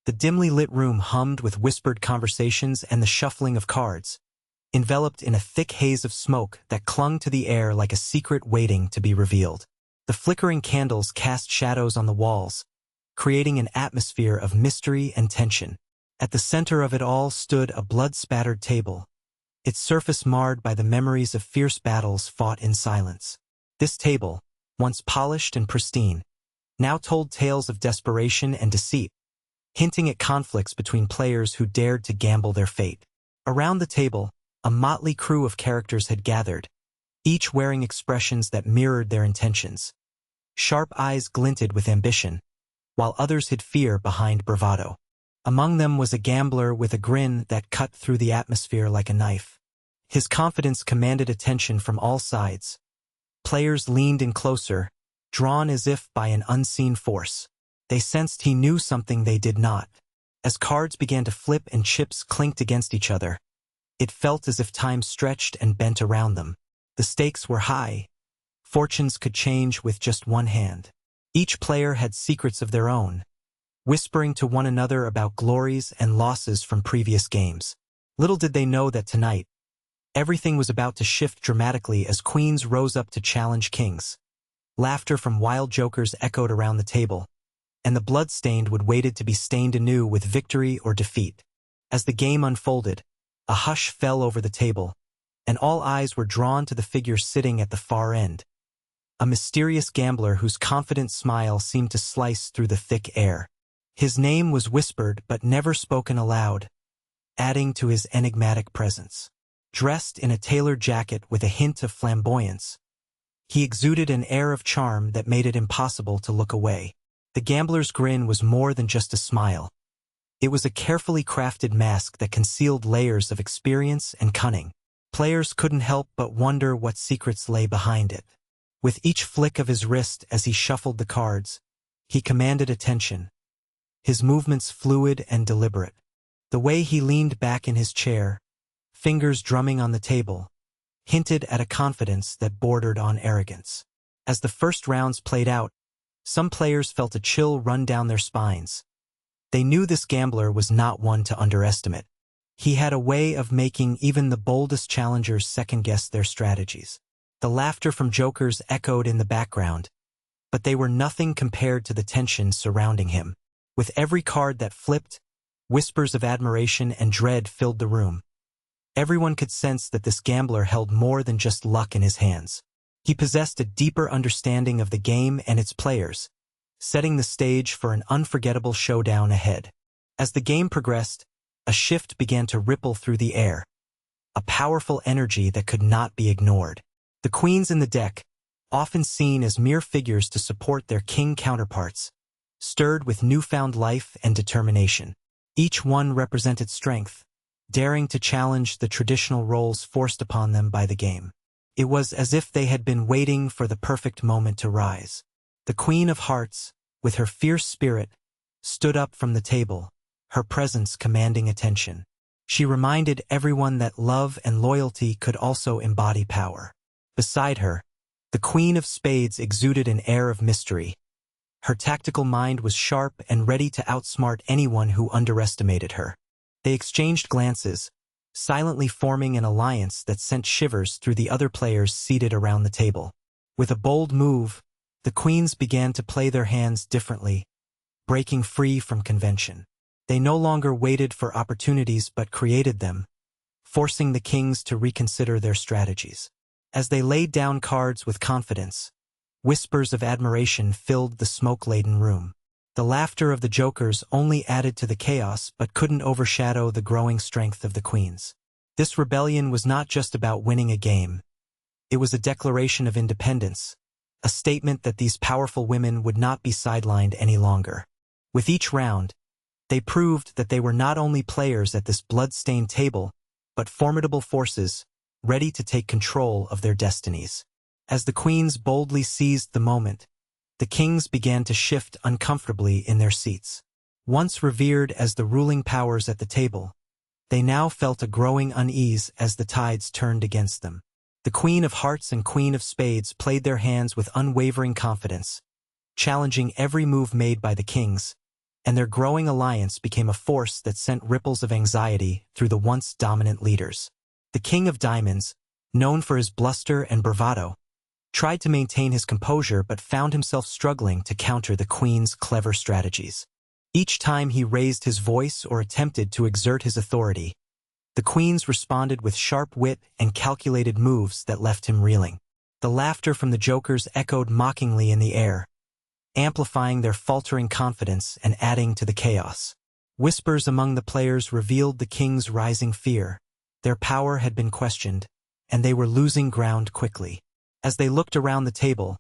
The dimly lit room hummed with whispered conversations and the shuffling of cards, enveloped in a thick haze of smoke that clung to the air like a secret waiting to be revealed. The flickering candles cast shadows on the walls, creating an atmosphere of mystery and tension. At the center of it all stood a blood-spattered table, its surface marred by the memories of fierce battles fought in silence. This table, once polished and pristine, now told tales of desperation and deceit, hinting at conflicts between players who dared to gamble their fate. Around the table, a motley crew of characters had gathered, each wearing expressions that mirrored their intentions. Sharp eyes glinted with ambition, while others hid fear behind bravado. Among them was a gambler with a grin that cut through the atmosphere like a knife. His confidence commanded attention from all sides. Players leaned in closer, drawn as if by an unseen force. They sensed he knew something they did not. As cards began to flip and chips clinked against each other, it felt as if time stretched and bent around them. The stakes were high. Fortunes could change with just one hand. Each player had secrets of their own, whispering to one another about glories and losses from previous games. Little did they know that tonight, everything was about to shift dramatically as queens rose up to challenge kings. Laughter from wild jokers echoed around the table, and the blood-stained would waited to be stained anew with victory or defeat. As the game unfolded, a hush fell over the table, and all eyes were drawn to the figure sitting at the far end. A mysterious gambler whose confident smile seemed to slice through the thick air. His name was whispered but never spoken aloud, adding to his enigmatic presence. Dressed in a tailored jacket with a hint of flamboyance, he exuded an air of charm that made it impossible to look away. The gambler's grin was more than just a smile. It was a carefully crafted mask that concealed layers of experience and cunning. Players couldn't help but wonder what secrets lay behind it. With each flick of his wrist as he shuffled the cards, he commanded attention, his movements fluid and deliberate. The way he leaned back in his chair, fingers drumming on the table, hinted at a confidence that bordered on arrogance. As the first rounds played out, some players felt a chill run down their spines. They knew this gambler was not one to underestimate. He had a way of making even the boldest challengers second-guess their strategies. The laughter from jokers echoed in the background, but they were nothing compared to the tension surrounding him. With every card that flipped, whispers of admiration and dread filled the room. Everyone could sense that this gambler held more than just luck in his hands. He possessed a deeper understanding of the game and its players, setting the stage for an unforgettable showdown ahead. As the game progressed, a shift began to ripple through the air, a powerful energy that could not be ignored. The queens in the deck, often seen as mere figures to support their king counterparts, stirred with newfound life and determination. Each one represented strength, daring to challenge the traditional roles forced upon them by the game. It was as if they had been waiting for the perfect moment to rise. The Queen of Hearts, with her fierce spirit, stood up from the table, her presence commanding attention. She reminded everyone that love and loyalty could also embody power. Beside her, the Queen of Spades exuded an air of mystery. Her tactical mind was sharp and ready to outsmart anyone who underestimated her. They exchanged glances, silently forming an alliance that sent shivers through the other players seated around the table. With a bold move, the queens began to play their hands differently, breaking free from convention. They no longer waited for opportunities but created them, forcing the kings to reconsider their strategies. As they laid down cards with confidence, whispers of admiration filled the smoke-laden room. The laughter of the jokers only added to the chaos but couldn't overshadow the growing strength of the queens. This rebellion was not just about winning a game. It was a declaration of independence, a statement that these powerful women would not be sidelined any longer. With each round, they proved that they were not only players at this blood-stained table, but formidable forces, ready to take control of their destinies. As the queens boldly seized the moment, the kings began to shift uncomfortably in their seats. Once revered as the ruling powers at the table, they now felt a growing unease as the tides turned against them. The Queen of Hearts and Queen of Spades played their hands with unwavering confidence, challenging every move made by the kings, and their growing alliance became a force that sent ripples of anxiety through the once dominant leaders. The King of Diamonds, known for his bluster and bravado, tried to maintain his composure but found himself struggling to counter the Queen's clever strategies. Each time he raised his voice or attempted to exert his authority, the Queens responded with sharp wit and calculated moves that left him reeling. The laughter from the jokers echoed mockingly in the air, amplifying their faltering confidence and adding to the chaos. Whispers among the players revealed the king's rising fear. Their power had been questioned, and they were losing ground quickly. As they looked around the table,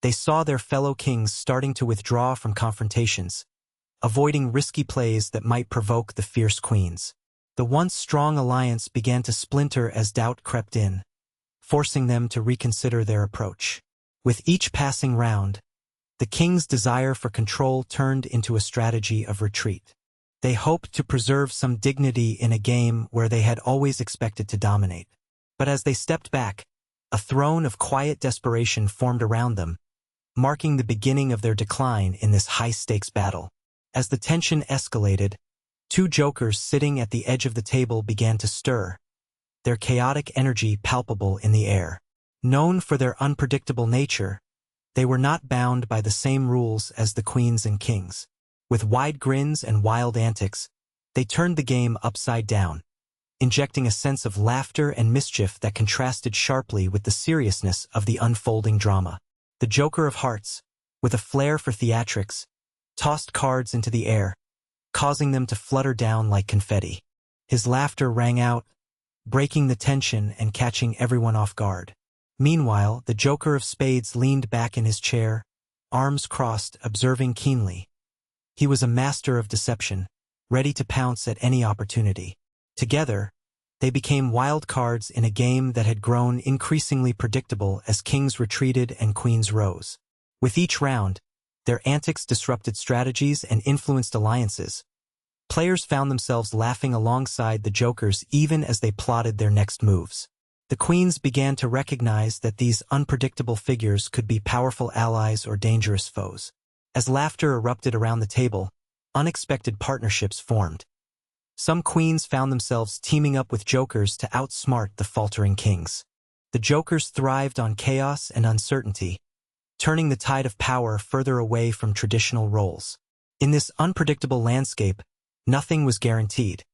they saw their fellow kings starting to withdraw from confrontations, avoiding risky plays that might provoke the fierce queens. The once strong alliance began to splinter as doubt crept in, forcing them to reconsider their approach. With each passing round, the king's desire for control turned into a strategy of retreat. They hoped to preserve some dignity in a game where they had always expected to dominate. But as they stepped back, a throne of quiet desperation formed around them, marking the beginning of their decline in this high-stakes battle. As the tension escalated, two jokers sitting at the edge of the table began to stir, their chaotic energy palpable in the air. Known for their unpredictable nature, they were not bound by the same rules as the queens and kings. With wide grins and wild antics, they turned the game upside down, injecting a sense of laughter and mischief that contrasted sharply with the seriousness of the unfolding drama. The Joker of Hearts, with a flair for theatrics, tossed cards into the air, causing them to flutter down like confetti. His laughter rang out, breaking the tension and catching everyone off guard. Meanwhile, the Joker of Spades leaned back in his chair, arms crossed, observing keenly. He was a master of deception, ready to pounce at any opportunity. Together, they became wild cards in a game that had grown increasingly predictable as kings retreated and queens rose. With each round, their antics disrupted strategies and influenced alliances. Players found themselves laughing alongside the jokers even as they plotted their next moves. The queens began to recognize that these unpredictable figures could be powerful allies or dangerous foes. As laughter erupted around the table, unexpected partnerships formed. Some queens found themselves teaming up with jokers to outsmart the faltering kings. The jokers thrived on chaos and uncertainty, turning the tide of power further away from traditional roles. In this unpredictable landscape, nothing was guaranteed.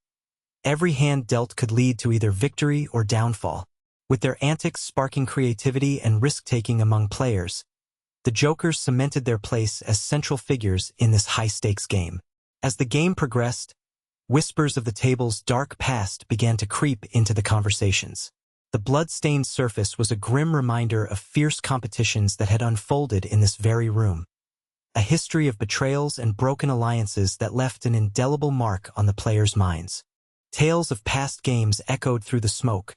Every hand dealt could lead to either victory or downfall. With their antics sparking creativity and risk-taking among players, the jokers cemented their place as central figures in this high-stakes game. As the game progressed, whispers of the table's dark past began to creep into the conversations. The blood-stained surface was a grim reminder of fierce competitions that had unfolded in this very room. A history of betrayals and broken alliances that left an indelible mark on the players' minds. Tales of past games echoed through the smoke,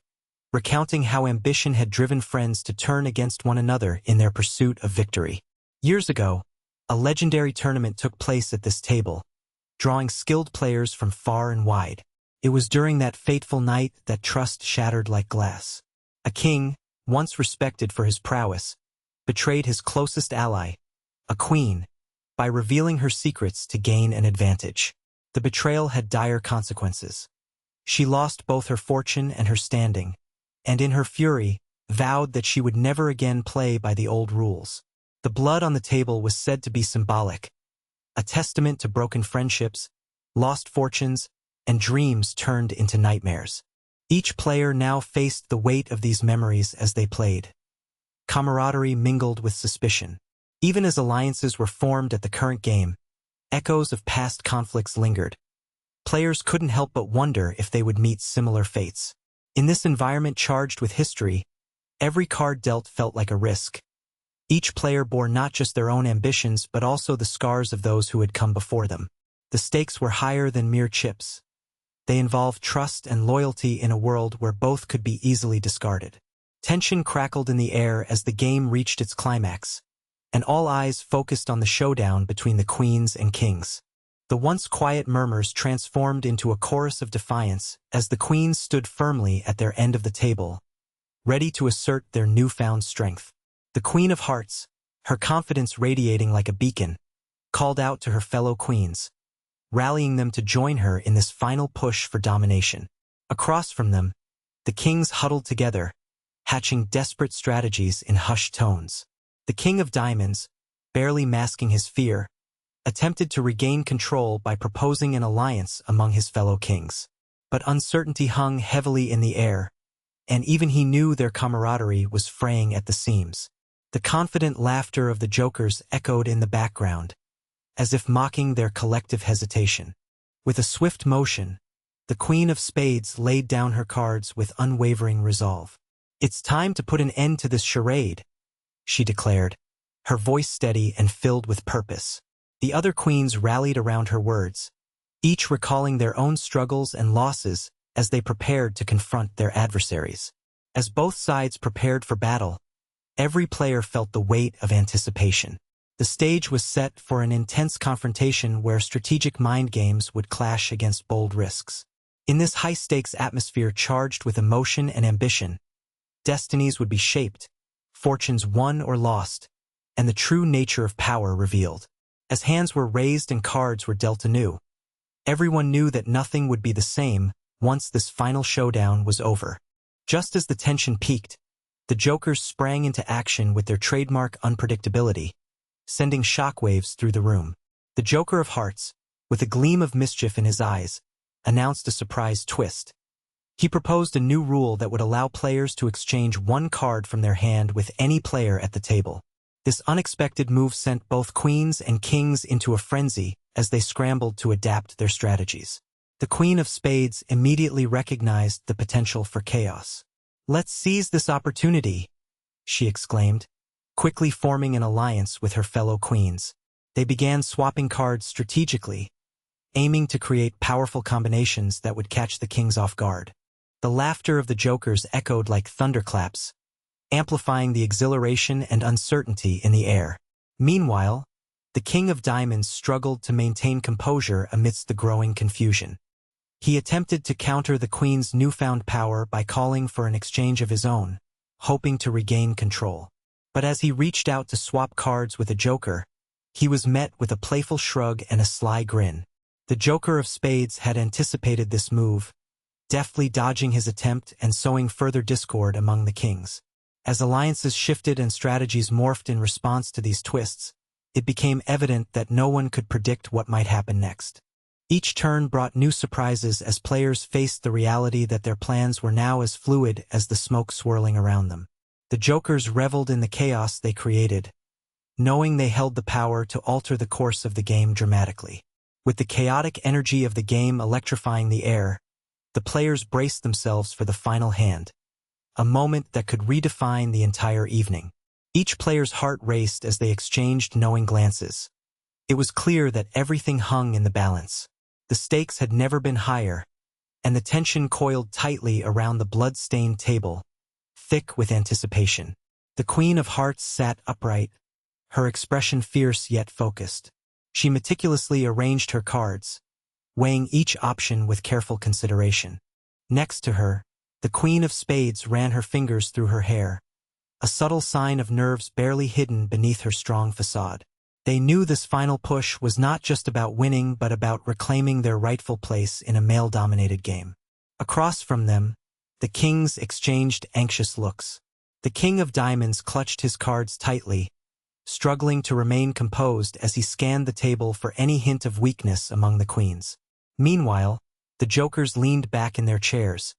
recounting how ambition had driven friends to turn against one another in their pursuit of victory. Years ago, a legendary tournament took place at this table, drawing skilled players from far and wide. It was during that fateful night that trust shattered like glass. A king, once respected for his prowess, betrayed his closest ally, a queen, by revealing her secrets to gain an advantage. The betrayal had dire consequences. She lost both her fortune and her standing, and in her fury, vowed that she would never again play by the old rules. The blood on the table was said to be symbolic, a testament to broken friendships, lost fortunes, and dreams turned into nightmares. Each player now faced the weight of these memories as they played. Camaraderie mingled with suspicion. Even as alliances were formed at the current game, echoes of past conflicts lingered. Players couldn't help but wonder if they would meet similar fates. In this environment charged with history, every card dealt felt like a risk. Each player bore not just their own ambitions but also the scars of those who had come before them. The stakes were higher than mere chips. They involved trust and loyalty in a world where both could be easily discarded. Tension crackled in the air as the game reached its climax, and all eyes focused on the showdown between the queens and kings. The once quiet murmurs transformed into a chorus of defiance as the queens stood firmly at their end of the table, ready to assert their newfound strength. The Queen of Hearts, her confidence radiating like a beacon, called out to her fellow queens, rallying them to join her in this final push for domination. Across from them, the kings huddled together, hatching desperate strategies in hushed tones. The King of Diamonds, barely masking his fear, attempted to regain control by proposing an alliance among his fellow kings. But uncertainty hung heavily in the air, and even he knew their camaraderie was fraying at the seams. The confident laughter of the jokers echoed in the background, as if mocking their collective hesitation. With a swift motion, the Queen of Spades laid down her cards with unwavering resolve. "It's time to put an end to this charade," she declared, her voice steady and filled with purpose. The other queens rallied around her words, each recalling their own struggles and losses as they prepared to confront their adversaries. As both sides prepared for battle, every player felt the weight of anticipation. The stage was set for an intense confrontation where strategic mind games would clash against bold risks. In this high-stakes atmosphere charged with emotion and ambition, destinies would be shaped, fortunes won or lost, and the true nature of power revealed. As hands were raised and cards were dealt anew, everyone knew that nothing would be the same once this final showdown was over. Just as the tension peaked, the jokers sprang into action with their trademark unpredictability, sending shockwaves through the room. The Joker of Hearts, with a gleam of mischief in his eyes, announced a surprise twist. He proposed a new rule that would allow players to exchange one card from their hand with any player at the table. This unexpected move sent both queens and kings into a frenzy as they scrambled to adapt their strategies. The Queen of Spades immediately recognized the potential for chaos. "Let's seize this opportunity," she exclaimed, quickly forming an alliance with her fellow queens. They began swapping cards strategically, aiming to create powerful combinations that would catch the kings off guard. The laughter of the jokers echoed like thunderclaps, amplifying the exhilaration and uncertainty in the air. Meanwhile, the King of Diamonds struggled to maintain composure amidst the growing confusion. He attempted to counter the Queen's newfound power by calling for an exchange of his own, hoping to regain control. But as he reached out to swap cards with a joker, he was met with a playful shrug and a sly grin. The Joker of Spades had anticipated this move, deftly dodging his attempt and sowing further discord among the kings. As alliances shifted and strategies morphed in response to these twists, it became evident that no one could predict what might happen next. Each turn brought new surprises as players faced the reality that their plans were now as fluid as the smoke swirling around them. The jokers reveled in the chaos they created, knowing they held the power to alter the course of the game dramatically. With the chaotic energy of the game electrifying the air, the players braced themselves for the final hand, a moment that could redefine the entire evening. Each player's heart raced as they exchanged knowing glances. It was clear that everything hung in the balance. The stakes had never been higher, and the tension coiled tightly around the blood-stained table, thick with anticipation. The Queen of Hearts sat upright, her expression fierce yet focused. She meticulously arranged her cards, weighing each option with careful consideration. Next to her, the Queen of Spades ran her fingers through her hair, a subtle sign of nerves barely hidden beneath her strong facade. They knew this final push was not just about winning but about reclaiming their rightful place in a male-dominated game. Across from them, the kings exchanged anxious looks. The King of Diamonds clutched his cards tightly, struggling to remain composed as he scanned the table for any hint of weakness among the queens. Meanwhile, the jokers leaned back in their chairs,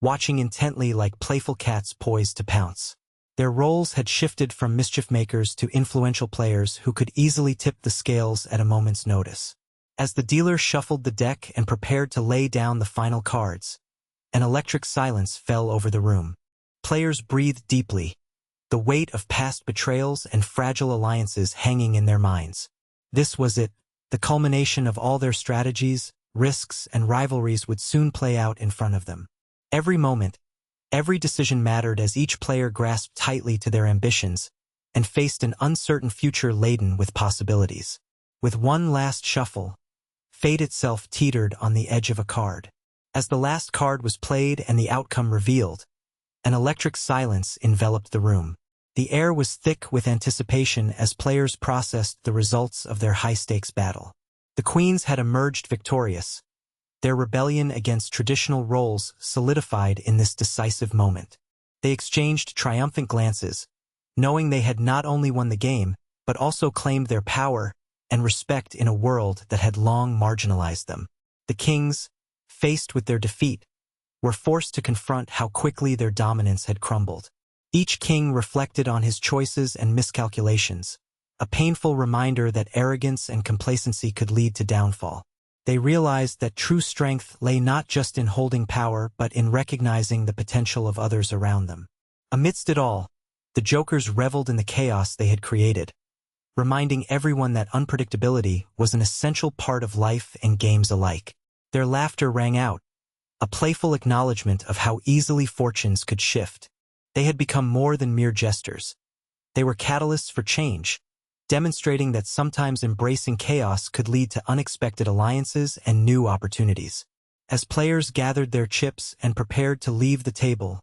watching intently like playful cats poised to pounce. Their roles had shifted from mischief makers to influential players who could easily tip the scales at a moment's notice. As the dealer shuffled the deck and prepared to lay down the final cards, an electric silence fell over the room. Players breathed deeply, the weight of past betrayals and fragile alliances hanging in their minds. This was it, the culmination of all their strategies, risks, and rivalries would soon play out in front of them. Every moment, every decision mattered as each player grasped tightly to their ambitions and faced an uncertain future laden with possibilities. With one last shuffle, fate itself teetered on the edge of a card. As the last card was played and the outcome revealed, an electric silence enveloped the room. The air was thick with anticipation as players processed the results of their high-stakes battle. The queens had emerged victorious. Their rebellion against traditional roles solidified in this decisive moment. They exchanged triumphant glances, knowing they had not only won the game, but also claimed their power and respect in a world that had long marginalized them. The kings, faced with their defeat, were forced to confront how quickly their dominance had crumbled. Each king reflected on his choices and miscalculations, a painful reminder that arrogance and complacency could lead to downfall. They realized that true strength lay not just in holding power but in recognizing the potential of others around them. Amidst it all, the Jokers reveled in the chaos they had created, reminding everyone that unpredictability was an essential part of life and games alike. Their laughter rang out, a playful acknowledgement of how easily fortunes could shift. They had become more than mere jesters. They were catalysts for change, demonstrating that sometimes embracing chaos could lead to unexpected alliances and new opportunities. As players gathered their chips and prepared to leave the table,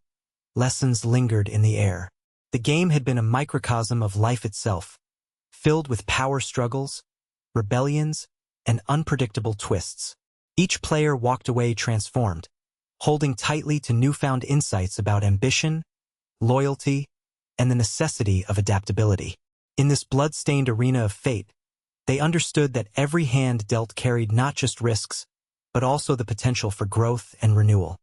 lessons lingered in the air. The game had been a microcosm of life itself, filled with power struggles, rebellions, and unpredictable twists. Each player walked away transformed, holding tightly to newfound insights about ambition, loyalty, and the necessity of adaptability. In this blood-stained arena of fate, they understood that every hand dealt carried not just risks, but also the potential for growth and renewal.